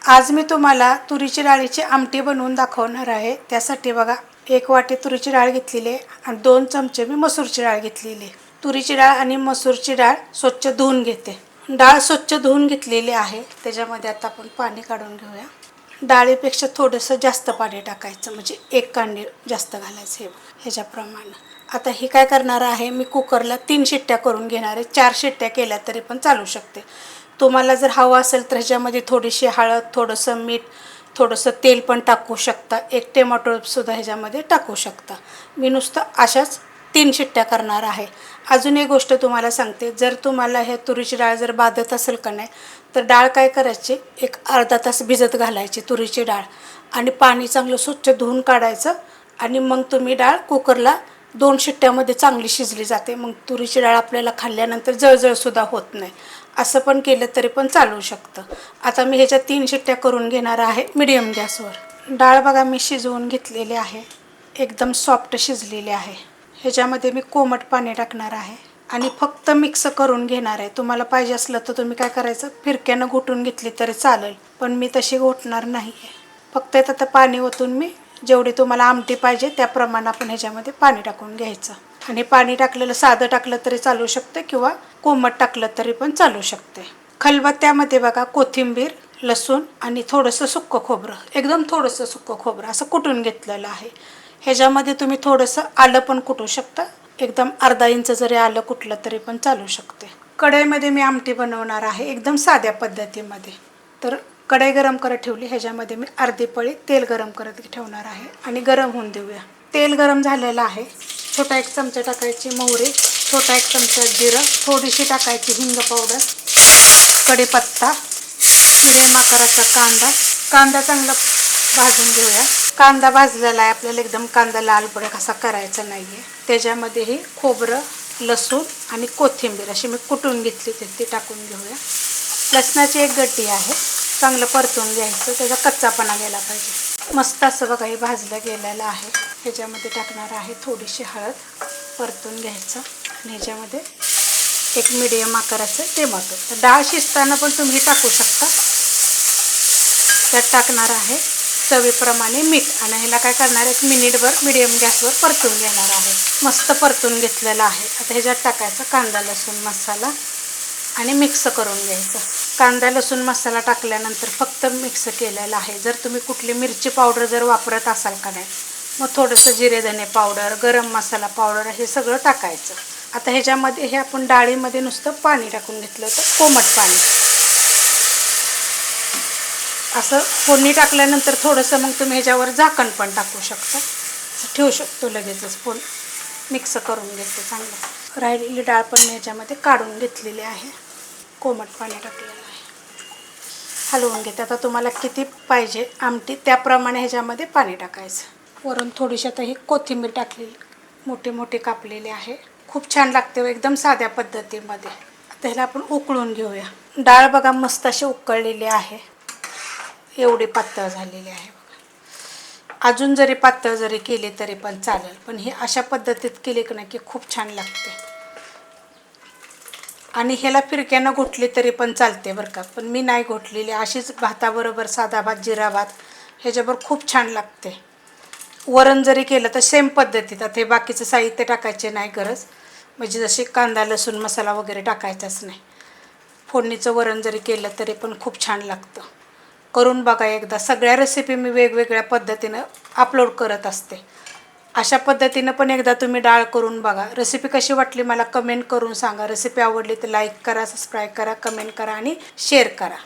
आज मी तुम्हाला तुरीची डाळीची आमटी बनवून दाखवणार आहे। त्यासाठी बघा 1 वाटी तुरीची डाळ घेतलेली आहे आणि 2 चमचे मी मसूरची डाळ घेतलेली आहे। तुरीची डाळ आणि मसूरची डाळ स्वच्छ धुवून घेते। डाळ स्वच्छ धुवून घेतलेली आहे। त्याच्यामध्ये आता आपण पाणी काढून घेऊया। डाळीपेक्षा थोडंसं जास्त पाणी टाकायचं, म्हणजे 1 कांडी जास्त घालायचं ह्याच्याप्रमाणे। आता ही काय करणार आहे, मी कुकरला 3 शिट्ट्या करून घेणार आहे। 4 शिट्ट्या केल्या तरी पण चालू शकते। तुम्हाला जर हवं असेल तर ह्याच्यामध्ये थोडीशी हळद, थोडंसं मीठ, थोडंसं तेल पण टाकू शकता। 1 टोमॅटो सुद्धा ह्याच्यामध्ये टाकू शकता। मी नुसतं अशाच 3 शिट्ट्या करणार आहे। अजून एक गोष्ट तुम्हाला सांगते, जर तुम्हाला हे तुरीची डाळ जर बाधत असेल का नाही, तर डाळ काय करायची, एक अर्धा तास भिजत घालायची तुरीची डाळ आणि पाणी चांगलं स्वच्छ धुवून काढायचं आणि मग तुम्ही डाळ कुकरला 2 शिट्ट्यामध्ये चांगली शिजली जाते। मग तुरीची डाळ आपल्याला खाल्ल्यानंतर जळजळसुद्धा होत नाही। असं पण केलं तरी पण चालू शकतं। आता मी ह्याच्या 3 शिट्ट्या करून घेणार आहे मीडियम गॅसवर। डाळ बघा मी शिजवून घेतलेली आहे, एकदम सॉफ्ट शिजलेली आहे। ह्याच्यामध्ये मी कोमट पाणी टाकणार आहे आणि फक्त मिक्स करून घेणार आहे। तुम्हाला पाहिजे असलं तर तुम्ही काय करायचं, फिरक्यानं घोटून घेतली तरी चालेल, पण मी तशी घोटणार नाही आहे। फक्त आता पाणी ओतून मी जेवढी तुम्हाला आमटी पाहिजे त्याप्रमाणे आपण ह्याच्यामध्ये पाणी टाकून घ्यायचं आणि पाणी टाकलेलं साधं टाकलं तरी चालू शकते किंवा कोमट टाकलं तरी पण चालू शकते। खलबत्त्यामध्ये बघा कोथिंबीर, लसूण आणि थोडंसं सुक्कं खोबरं, एकदम थोडंसं सुक्कं खोबरं असं कुटून घेतलेलं आहे। ह्याच्यामध्ये तुम्ही थोडंसं आलं पण कुटू शकता, एकदम अर्धा इंच जरी आलं कुटलं तरी पण चालू शकते। कढईमध्ये मी आमटी बनवणार आहे एकदम साध्या पद्धतीमध्ये। तर कढई गरम करत ठेवली, ह्याच्यामध्ये मी अर्धी पळी तेल गरम करत ठेवणार आहे आणि गरम होऊन देऊया। तेल गरम झालेलं आहे। छोटा 1 चमचा टाकायची मोहरी, छोटा 1 चमचा जिरं, थोडीशी टाकायची हिंग पावडर, कढीपत्ता, मिडियम आकाराचा कांदा चांगला भाजून घेऊया। कांदा भाजलेला आहे, आपल्याला एकदम कांदा लाल भडक असा करायचा नाही आहे। त्याच्यामध्ये हे खोबरं, लसूण आणि कोथिंबीर अशी मी कुटून घेतली ती टाकून घेऊया। लसणाची 1 गड्डी आहे, चांगलं परतून घ्यायचं, त्याचा कच्चापणा गेला पाहिजे। मस्त असं बघा हे भाजलं गेलेलं आहे। ह्याच्यामध्ये टाकणार आहे थोडीशी हळद, परतून घ्यायचं आणि ह्याच्यामध्ये 1 मीडियम आकाराचं टोमॅटो, तर डाळ शिजताना पण तुम्ही टाकू शकता। त्यात टाकणार आहे चवीप्रमाणे मीठ आणि ह्याला काय करणार, 1 मिनिटभर मीडियम गॅसवर परतून घेणार आहे। मस्त परतून घेतलेलं आहे। आता ह्याच्यात टाकायचं कांदा लसूण मसाला आणि मिक्स करून घ्यायचं। कांदा लसूण मसाला टाकल्यानंतर फक्त मिक्स केलेला आहे। जर तुम्ही कुठली मिरची पावडर जर वापरत असाल का नाही, मग थोडंसं जिरे धने पावडर, गरम मसाला पावडर हे सगळं टाकायचं। आता ह्याच्यामध्ये हे आपण डाळीमध्ये नुसतं पाणी टाकून घेतलं होतं, कोमट पाणी। असं फोडणी टाकल्यानंतर थोडंसं मग तुम्ही ह्याच्यावर झाकण पण टाकू शकता, ठेवू शकतो लगेचच। पण मिक्स करून घेते चांगलं। राहिलेली डाळ पण मी ह्याच्यामध्ये काढून घेतलेली आहे, कोमट पाणी टाकलेलं आहे। हलवून घेते। आता तुम्हाला किती पाहिजे आमटी त्याप्रमाणे ह्याच्यामध्ये पाणी टाकायचं। वरून थोडीशी आता ही कोथिंबीर टाकलेली, मोठे मोठे कापलेले आहे। खूप छान लागते एकदम साध्या पद्धतीमध्ये। आता ह्याला आपण उकळून घेऊया। डाळ बघा मस्त अशी उकळलेली आहे, एवढी पातळ झालेली आहे बघा। अजून जरी पातळ जरी केली तरी पण चालेल, पण हे अशा पद्धतीत केले की नाही की खूप छान लागते। आणि ह्याला फिरक्यानं घोटली तरी पण चालते बरं का, पण मी नाही घोटलेली, अशीच भाताबरोबर साधा भात, जिरा भात ह्याच्याबरोबर खूप छान लागते। वरण जरी केलं तर सेम पद्धतीत, आता हे बाकीचं साहित्य टाकायचे नाही गरज, म्हणजे जसे कांदा लसूण मसाला वगैरे टाकायचाच नाही। फोडणीचं वरण जरी केलं तरी पण खूप छान लागतं। करून बघा एकदा। सगळ्या रेसिपी मी वेगवेगळ्या पद्धतीनं अपलोड करत असते, अशा पद्धतीनं पण एकदा तुम्ही डाळ करून बघा। रेसिपी कशी वाटली मला कमेंट करून सांगा। रेसिपी आवडली तर लाईक करा, सबस्क्राईब करा, कमेंट करा आणि शेअर करा।